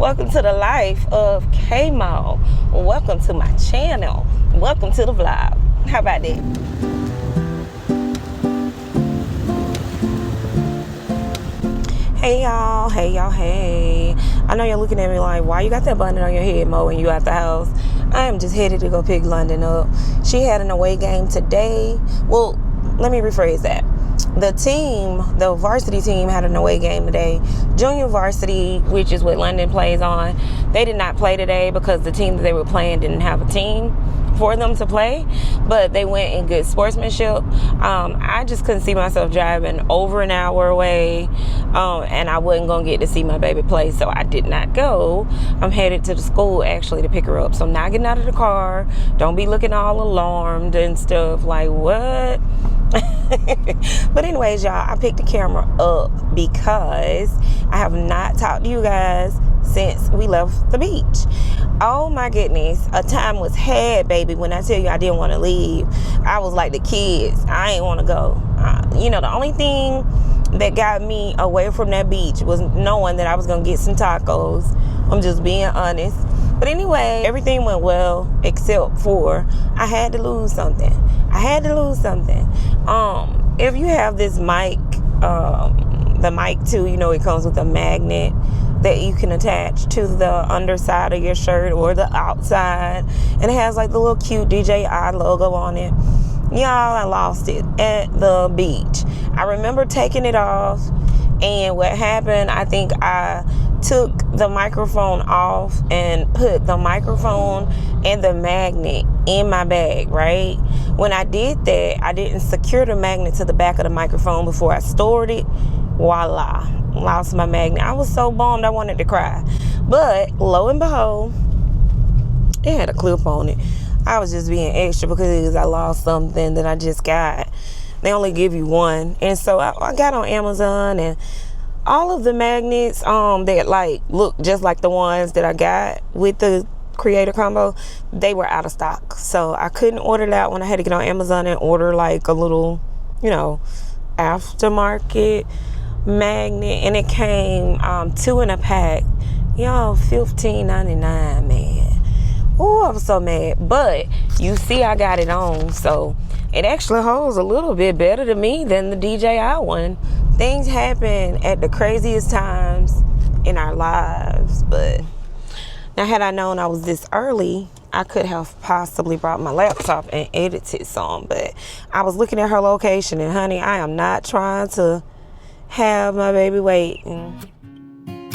Welcome to the life of K-Mo. Welcome to my channel. Welcome to the vlog. How about that? Hey y'all, hey. I know you're looking at me like, why you got that bun on your head, Mo, and you out the house? I am just headed to go pick London up. She had an away game today. Well, let me rephrase that. The varsity team had an away game today. Junior varsity, which is what London plays on, they did not play today because the team that they were playing didn't have a team for them to play, but they went in good sportsmanship. I just couldn't see myself driving over an hour away, and I wasn't gonna get to see my baby play, so I did not go. I'm headed to the school actually to pick her up, so I'm not getting out of the car. Don't be looking all alarmed and stuff like, what? But anyways, y'all, I picked the camera up because I have not talked to you guys since we left the beach. Oh my goodness, a time was had, baby. When I tell you I didn't want to leave, I was like the kids. I ain't want to go. The only thing that got me away from that beach was knowing that I was going to get some tacos. I'm just being honest. But anyway, everything went well except for I had to lose something. If you have this mic, the mic too, it comes with a magnet that you can attach to the underside of your shirt or the outside, and it has like the little cute DJI logo on it. Y'all, I lost it at the beach. I remember taking it off, and what happened, I think I took the microphone off and put the microphone and the magnet in my bag, right? When I did that, I didn't secure the magnet to the back of the microphone before I stored it. Voila, lost my magnet. I was so bummed I wanted to cry. But lo and behold, it had a clip on it. I was just being extra because I lost something that I just got. They only give you one. And so I got on Amazon, and all of the magnets that like look just like the ones that I got with the creator combo, they were out of stock. So I couldn't order that one. I had to get on Amazon and order like a little, aftermarket magnet, and it came 2 in a pack. Y'all, $15.99, man. Oh, I was so mad. But you see I got it on, so it actually holds a little bit better to me than the DJI one. Things happen at the craziest times in our lives, but now had I known I was this early, I could have possibly brought my laptop and edited some, but I was looking at her location, and honey, I am not trying to have my baby waiting. 1,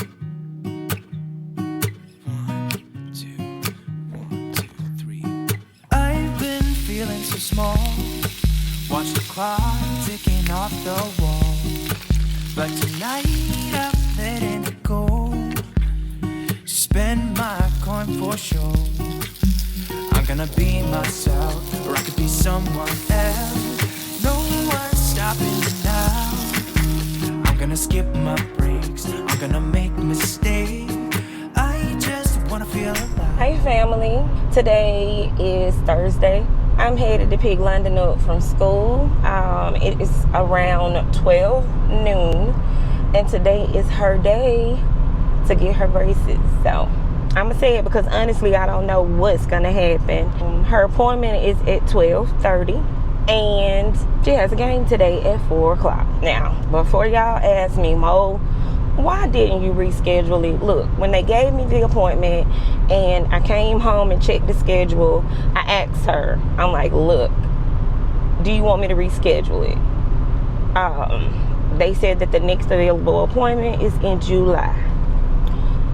2, 3. I've been feeling so small. Watch the clock ticking off the wall. But tonight I'm letting it go. Spend my coin for sure. I'm gonna be myself, or I could be someone else. No one's stopping me now. I'm gonna skip my breaks, I'm gonna make mistakes. I just wanna feel alive. Hey family, today is Thursday. I'm headed to pick London up from school. It is around 12 noon, and today is her day to get her braces. So I'm gonna say it because honestly I don't know what's gonna happen. Her appointment is at 12:30, and she has a game today at 4 o'clock. Now, before y'all ask me, Mo, why didn't you reschedule it? Look, when they gave me the appointment and I came home and checked the schedule, I asked her, I'm like, look, do you want me to reschedule it? They said that the next available appointment is in July.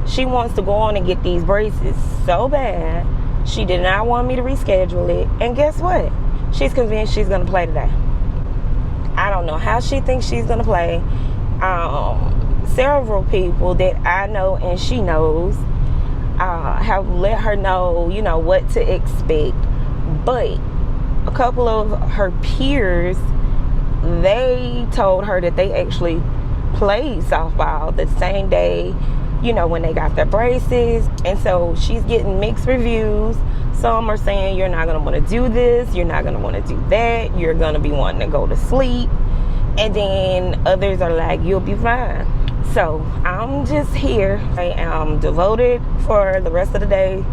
She wants to go on and get these braces so bad. She did not want me to reschedule it. And guess what? She's convinced she's going to play today. I don't know how she thinks she's going to play. Several people that I know and she knows have let her know, what to expect. But a couple of her peers, they told her that they actually played softball the same day, when they got their braces. And so she's getting mixed reviews. Some are saying you're not going to want to do this, you're not going to want to do that, you're going to be wanting to go to sleep. And then others are like, you'll be fine. So I'm just here. I am devoted for the rest of the day.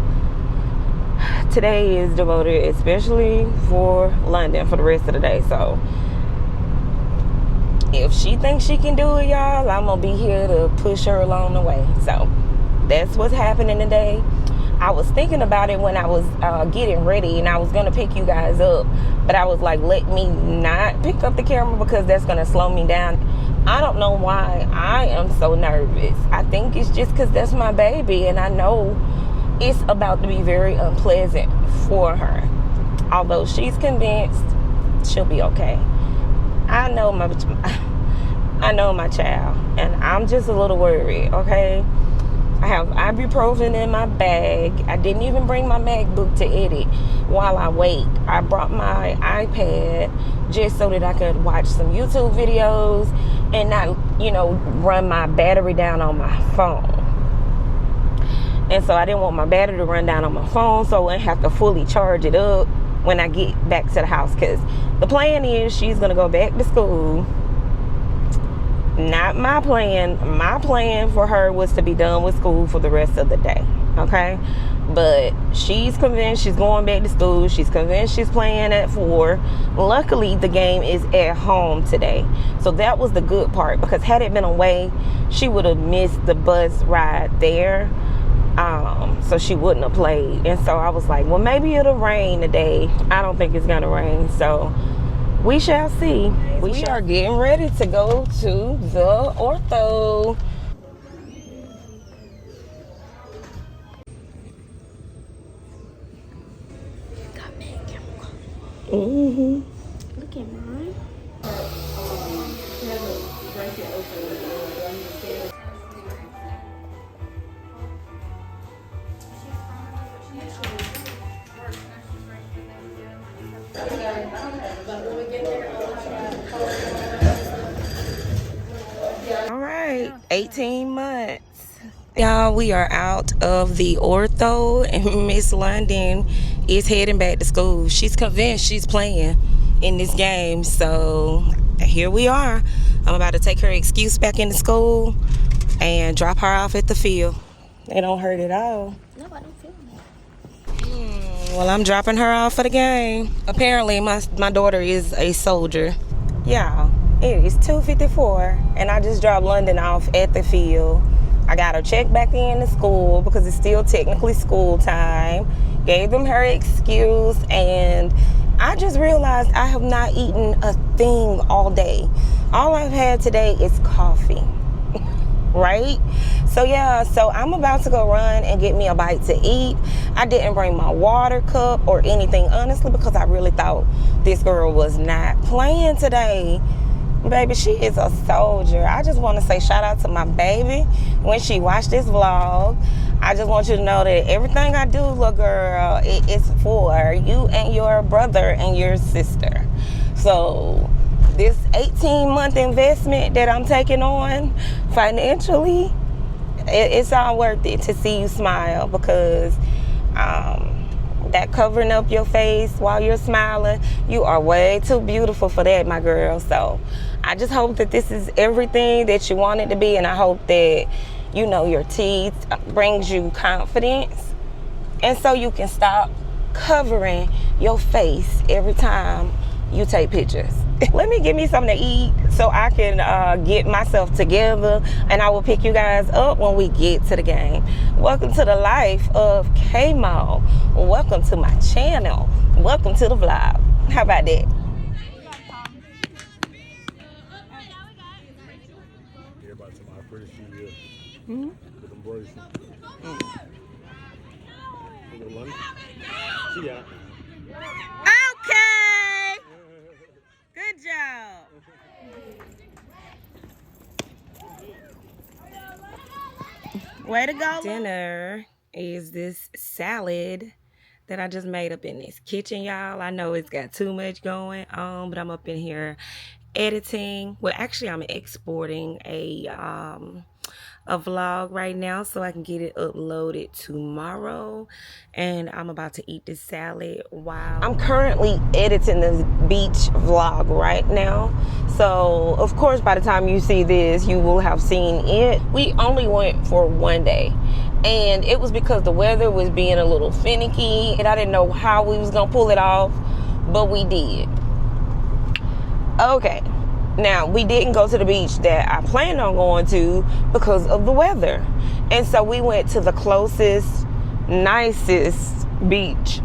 Today is devoted especially for London for the rest of the day. So if she thinks she can do it, y'all, I'm gonna be here to push her along the way. So that's what's happening today. I was thinking about it when I was getting ready, and I was gonna pick you guys up, but I was like, let me not pick up the camera because that's gonna slow me down. I don't know why I am so nervous. I think it's just because that's my baby, and I know it's about to be very unpleasant for her. Although she's convinced she'll be okay. I know my child, and I'm just a little worried, okay? I have ibuprofen in my bag. I didn't even bring my MacBook to edit while I wait. I brought my iPad just so that I could watch some YouTube videos and not, run my battery down on my phone. And so I didn't want my battery to run down on my phone, so I wouldn't have to fully charge it up when I get back to the house. Because the plan is she's going to go back to school. Not my plan. My plan for her was to be done with school for the rest of the day. Okay? But she's convinced she's going back to school. She's convinced she's playing at 4. Luckily, the game is at home today. So that was the good part. Because had it been away, she would have missed the bus ride there. So she wouldn't have played. And so I was like, well, maybe it'll rain today. I don't think it's going to rain. So we shall see. We are getting ready to go to the ortho. Got me a camera. Mm-hmm. Look at mine. All right, 18 months. Y'all, we are out of the ortho, and Miss London is heading back to school. She's convinced she's playing in this game, so here we are. I'm about to take her excuse back into school and drop her off at the field. They don't hurt at all. No, I don't feel it. Well, I'm dropping her off for the game. Apparently, my daughter is a soldier. Yeah, it is 2:54, and I just dropped London off at the field. I got her checked back in to school because it's still technically school time. Gave them her excuse, and I just realized I have not eaten a thing all day. All I've had today is coffee. Right? So yeah, so I'm about to go run and get me a bite to eat. I didn't bring my water cup or anything, honestly, because I really thought this girl was not playing today. Baby, she is a soldier. I just want to say shout out to my baby when she watched this vlog. I just want you to know that everything I do, little girl, it is for you and your brother and your sister. So this 18-month investment that I'm taking on financially, it's all worth it to see you smile, because that covering up your face while you're smiling, you are way too beautiful for that, my girl. So I just hope that this is everything that you want it to be, and I hope that, your teeth brings you confidence, and so you can stop covering your face every time you take pictures. Let me get me something to eat so I can get myself together, and I will pick you guys up when we get to the game. Welcome to the life of K-Mo. Welcome to my channel. Welcome to the vlog. How about that? Everybody told me I'm pretty sure you with them braces. She got. Okay. Good job. Way to go. Dinner is this salad that I just made up in this kitchen, y'all. I know it's got too much going on, but I'm up in here editing. Well, actually, I'm exporting a a vlog right now so I can get it uploaded tomorrow. And I'm about to eat this salad while I'm currently editing this beach vlog right now. So of course by the time you see this, you will have seen it. We only went for one day, and it was because the weather was being a little finicky and I didn't know how we was gonna pull it off, but we did. Okay, now we didn't go to the beach that I planned on going to because of the weather, and so we went to the closest, nicest beach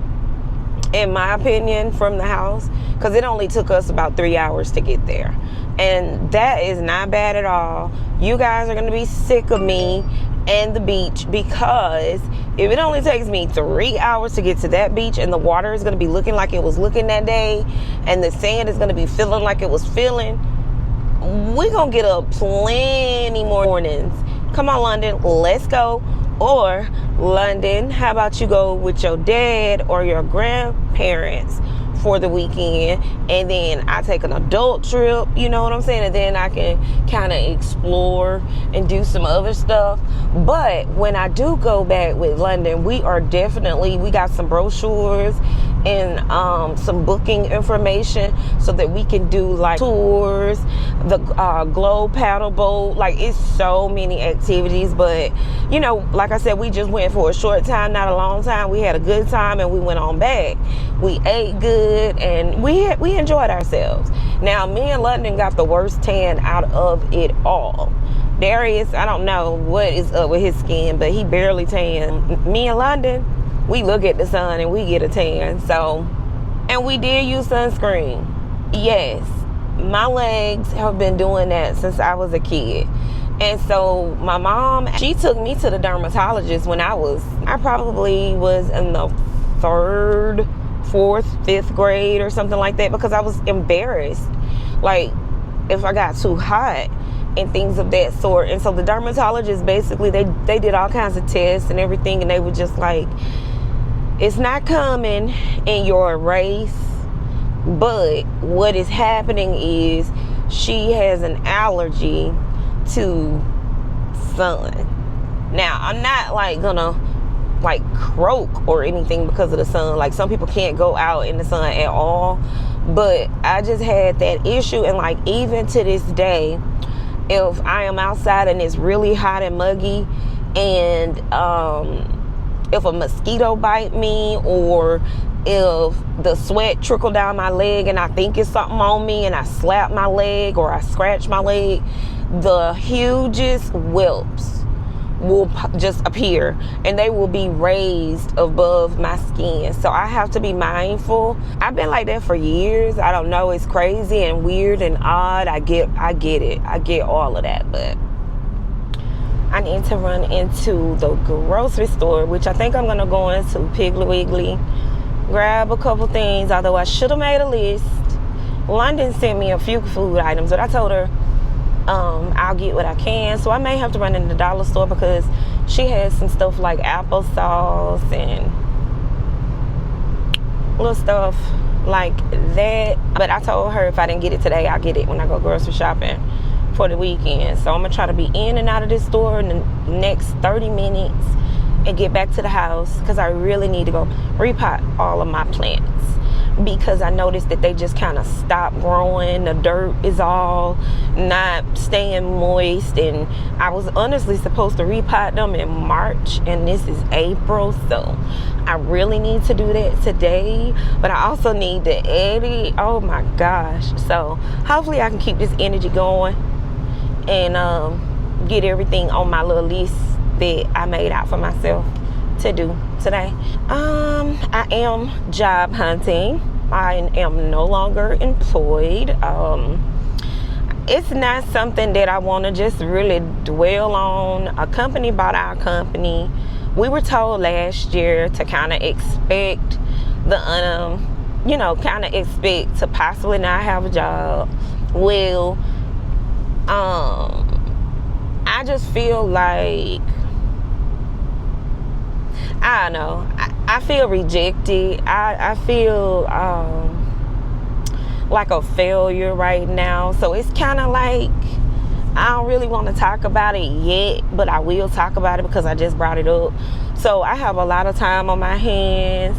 in my opinion from the house, because it only took us about 3 hours to get there, and that is not bad at all. You guys are gonna be sick of me and the beach, because if it only takes me 3 hours to get to that beach and the water is going to be looking like it was looking that day and the sand is going to be feeling like it was feeling, we're going to get up plenty more mornings. Come on, London, let's go. Or London, how about you go with your dad or your grandparents for the weekend, and then I take an adult trip, you know what I'm saying, and then I can kind of explore and do some other stuff. But when I do go back with London, we got some brochures and some booking information so that we can do like tours, the globe paddle boat, like it's so many activities. But you know, like I said, we just went for a short time, not a long time. We had a good time and we went on back. We ate good and we enjoyed ourselves. Now me and London got the worst tan out of it all. Darius, I don't know what is up with his skin, but he barely tan. Me and London, we look at the sun and we get a tan. So, and we did use sunscreen. Yes, my legs have been doing that since I was a kid. And so my mom, she took me to the dermatologist when I probably was in the 3rd, 4th, 5th grade or something like that, because I was embarrassed, like if I got too hot and things of that sort. And so the dermatologist, basically they did all kinds of tests and everything, and they were just like, it's not coming in your race, but what is happening is she has an allergy to sun. Now I'm not like gonna like croak or anything because of the sun. Like some people can't go out in the sun at all, but I just had that issue. And like even to this day, if I am outside and it's really hot and muggy, and if a mosquito bite me, or if the sweat trickle down my leg and I think it's something on me and I slap my leg or I scratch my leg, the hugest whelps will just appear and they will be raised above my skin. So I have to be mindful. I've been like that for years. I don't know, it's crazy and weird and odd. I get it. I get all of that, but I need to run into the grocery store, which I think I'm gonna go into Piggly Wiggly, grab a couple things, although I should have made a list. London sent me a few food items, but I told her I'll get what I can. So I may have to run into the dollar store because she has some stuff like applesauce and little stuff like that. But I told her if I didn't get it today, I'll get it when I go grocery shopping for the weekend. So I'm gonna try to be in and out of this store in the next 30 minutes and get back to the house, because I really need to go repot all of my plants, because I noticed that they just kind of stopped growing. The dirt is all not staying moist, and I was honestly supposed to repot them in March, and this is April, so I really need to do that today. But I also need to edit. Oh my gosh. So hopefully I can keep this energy going and get everything on my little list that I made out for myself to do today. I am job hunting. I am no longer employed. It's not something that I want to just really dwell on. A company bought our company. We were told last year to kind of expect the kind of expect to possibly not have a job. Well, I just feel like, I don't know, I feel rejected. I feel like a failure right now. So it's kind of like I don't really want to talk about it yet, but I will talk about it because I just brought it up. So I have a lot of time on my hands.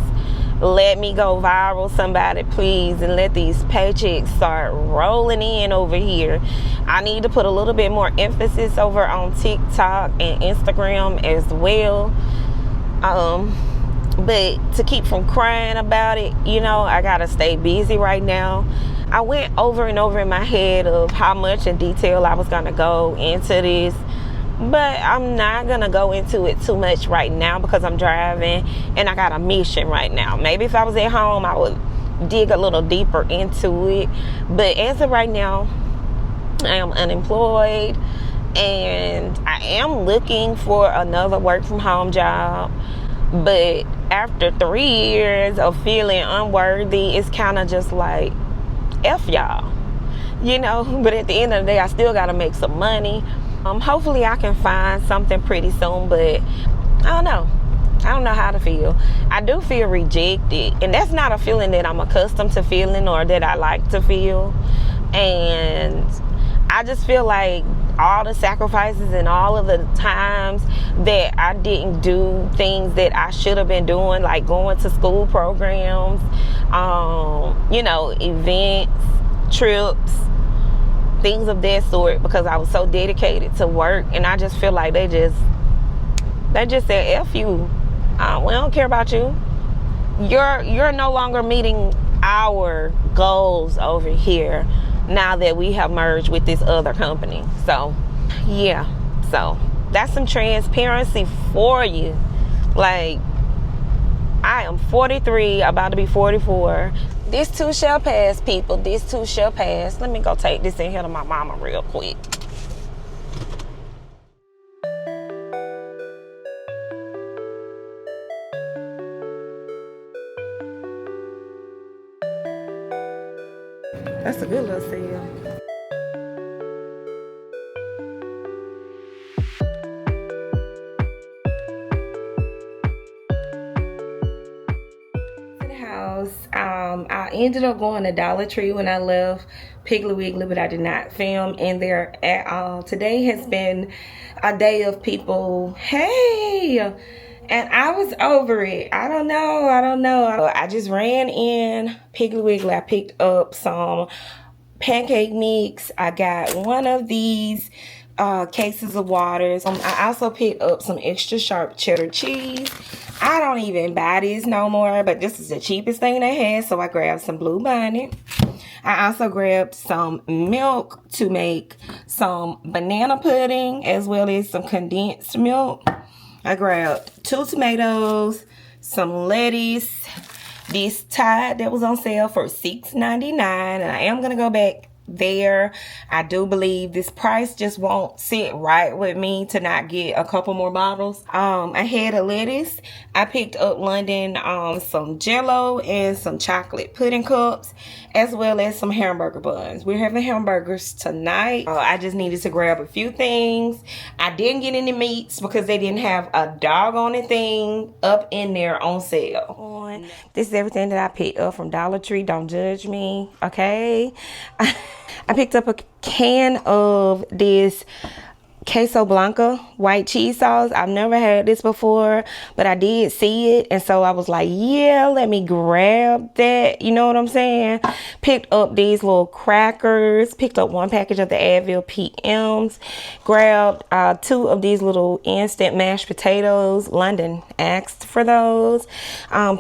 Let me go viral, somebody, please, and let these paychecks start rolling in over here. I need to put a little bit more emphasis over on TikTok and Instagram as well. But to keep from crying about it, you know, I gotta stay busy right now. I went over and over in my head of how much in detail I was gonna go into this, but I'm not gonna go into it too much right now because I'm driving and I got a mission right now. Maybe if I was at home, I would dig a little deeper into it. But as of right now, I am unemployed and I am looking for another work from home job. But after 3 years of feeling unworthy, it's kind of just like, F y'all, you know. But at the end of the day, I still got to make some money. Hopefully I can find something pretty soon, but I don't know how to feel. I do feel rejected, and that's not a feeling that I'm accustomed to feeling or that I like to feel. And I just feel like all the sacrifices and all of the times that I didn't do things that I should have been doing, like going to school programs, you know, events, trips, things of that sort, because I was so dedicated to work. And I just feel like they just said, F you, we don't care about you. You're no longer meeting our goals over here now that we have merged with this other company. So yeah, so that's some transparency for you. Like, I am 43, about to be 44. This too shall pass, people. This too shall pass. Let me go take this in here to my mama real quick. That's a good little sale. I ended up going to Dollar Tree when I left Piggly Wiggly, but I did not film in there at all. Today has been a day of people, hey, and I was over it. I don't know. I just ran in Piggly Wiggly. I picked up some pancake mix. I got one of these cases of waters. I also picked up some extra sharp cheddar cheese. I don't even buy this no more, but this is the cheapest thing they had, so I grabbed some Blue Bonnet. I also grabbed some milk to make some banana pudding, as well as some condensed milk. I grabbed 2 tomatoes, some lettuce, this Tide that was on sale for $6.99, and I am gonna go back there. I do believe this price just won't sit right with me to not get a couple more bottles. I had a lettuce. I picked up London some Jello and some chocolate pudding cups, as well as some hamburger buns. We're having hamburgers tonight. I just needed to grab a few things. I didn't get any meats because they didn't have a doggone thing up in there on sale. This is everything that I picked up from Dollar Tree. Don't judge me, okay? I picked up a can of this queso blanca white cheese sauce. I've never had this before, but I did see it, and so I was like, yeah, let me grab that, you know what I'm saying? Picked up these little crackers, picked up 1 package of the Advil PMs, grabbed 2 of these little instant mashed potatoes. London asked for those.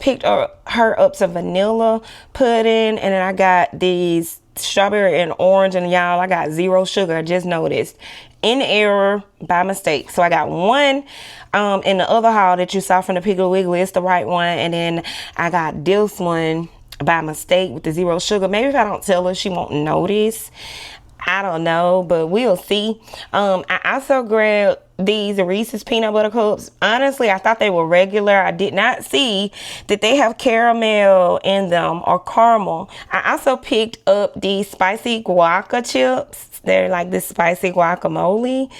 Picked her up some vanilla pudding, and then I got these strawberry and orange, and y'all, I got 0 sugar. I just noticed, in error, by mistake. So I got one in the other haul that you saw from the Piggly Wiggly. It's the right one. And then I got this one by mistake with the 0 sugar. Maybe if I don't tell her, she won't notice. I don't know, but we'll see. I also grabbed these Reese's peanut butter cups. Honestly, I thought they were regular. I did not see that they have caramel in them, or caramel. I also picked up these spicy guaca chips. They're like this spicy guacamole.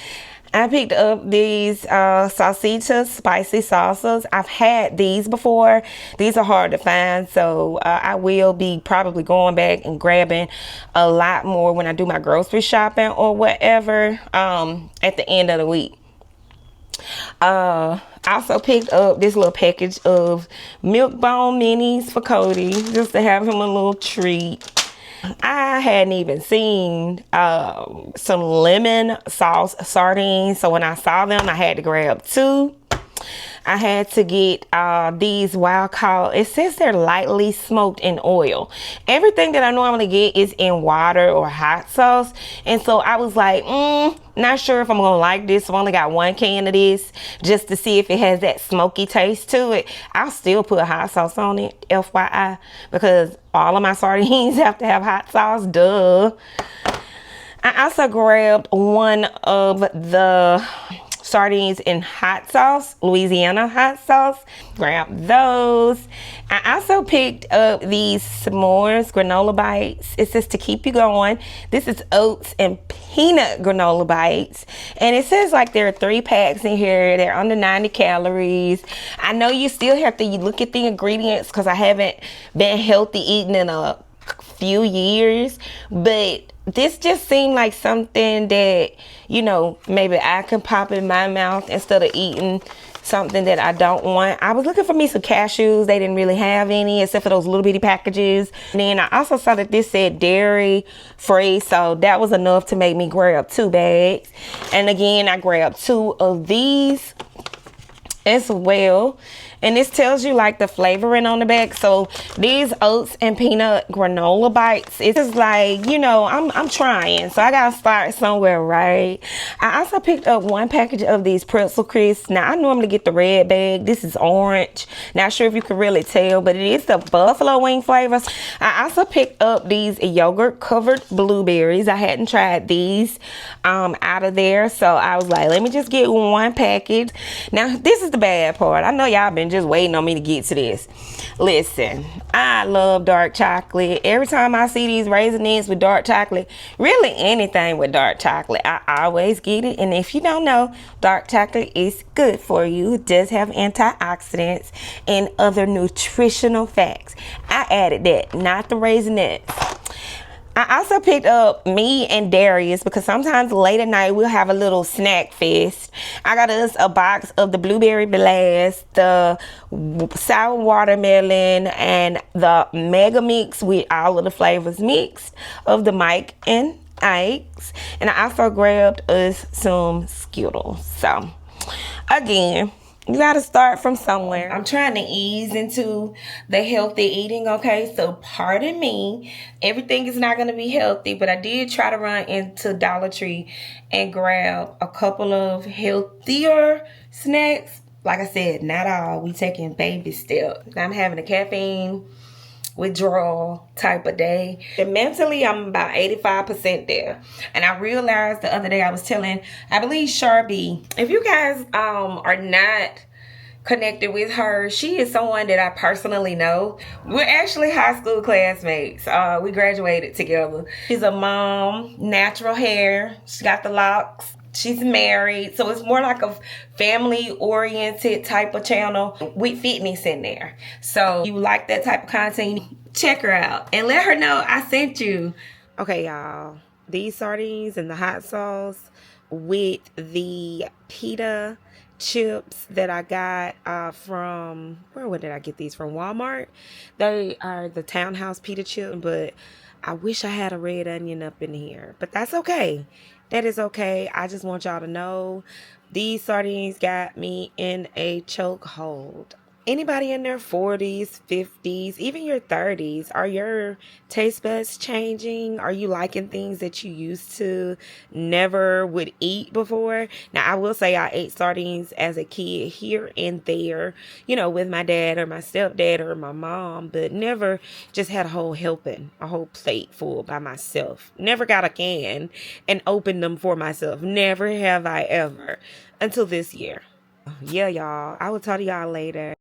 I picked up these salsichas, spicy salsas. I've had these before. These are hard to find, so I will be probably going back and grabbing a lot more when I do my grocery shopping or whatever at the end of the week. I also picked up this little package of milk bone minis for Cody, just to have him a little treat. I hadn't even seen some lemon sauce sardines, so when I saw them, I had to grab 2. I had to get these wild caught. It says they're lightly smoked in oil. Everything that I normally get is in water or hot sauce, and so I was like, not sure if I'm gonna like this. I've only got 1 can of this just to see if it has that smoky taste to it. I'll still put hot sauce on it, FYI, because all of my sardines have to have hot sauce, duh. I also grabbed one of the sardines in hot sauce, Louisiana hot sauce. Grab those. I also picked up these s'mores granola bites. It says to keep you going. This is oats and peanut granola bites, and it says like there are 3 packs in here. They're under 90 calories. I know you still have to look at the ingredients because I haven't been healthy eating in a few years, but this just seemed like something that, you know, maybe I can pop in my mouth instead of eating something that I don't want. I was looking for me some cashews. They didn't really have any except for those little bitty packages. And then I also saw that this said dairy free, so that was enough to make me grab 2 bags. And again, I grabbed 2 of these as well. And this tells you like the flavoring on the back. So these oats and peanut granola bites, it's just like, you know, I'm trying, so I gotta start somewhere, right? I also picked up 1 package of these pretzel crisps. Now I normally get the red bag. This is orange. Not sure if you can really tell, but it is the buffalo wing flavors. I also picked up these yogurt covered blueberries. I hadn't tried these out of there, so I was like, let me just get 1 package. Now this is the bad part. I know y'all been just waiting on me to get to this. Listen, I love dark chocolate. Every time I see these Raisinets with dark chocolate, really anything with dark chocolate, I always get it. And if you don't know, dark chocolate is good for you. It does have antioxidants and other nutritional facts. I added that, not the Raisinets. I also picked up me and Darius because sometimes late at night we'll have a little snack fest. I got us a box of the blueberry blast, the sour watermelon, and the mega mix with all of the flavors mixed of the Mike and Ike's. And I also grabbed us some Skittles. So again, you gotta start from somewhere. I'm trying to ease into the healthy eating, okay? So pardon me, everything is not gonna be healthy, but I did try to run into Dollar Tree and grab a couple of healthier snacks. Like I said, not all. We taking baby steps. I'm having a caffeine withdrawal type of day. And mentally, I'm about 85% there. And I realized the other day, I was telling, I believe Sharby, if you guys are not connected with her, she is someone that I personally know. We're actually high school classmates. We graduated together. She's a mom, natural hair. She got the locks. She's married, so it's more like a family-oriented type of channel with fitness in there. So you like that type of content, check her out and let her know I sent you. Okay, y'all. These sardines and the hot sauce with the pita chips that I got from, where did I get these from? Walmart. They are the Townhouse pita chip, but I wish I had a red onion up in here, but that's okay. That is okay. I just want y'all to know these sardines got me in a chokehold. Anybody in their 40s, 50s, even your 30s, are your taste buds changing? Are you liking things that you used to never would eat before? Now, I will say I ate sardines as a kid here and there, you know, with my dad or my stepdad or my mom, but never just had a whole helping, a whole plate full by myself. Never got a can and opened them for myself. Never have I ever until this year. Yeah, y'all. I will talk to y'all later.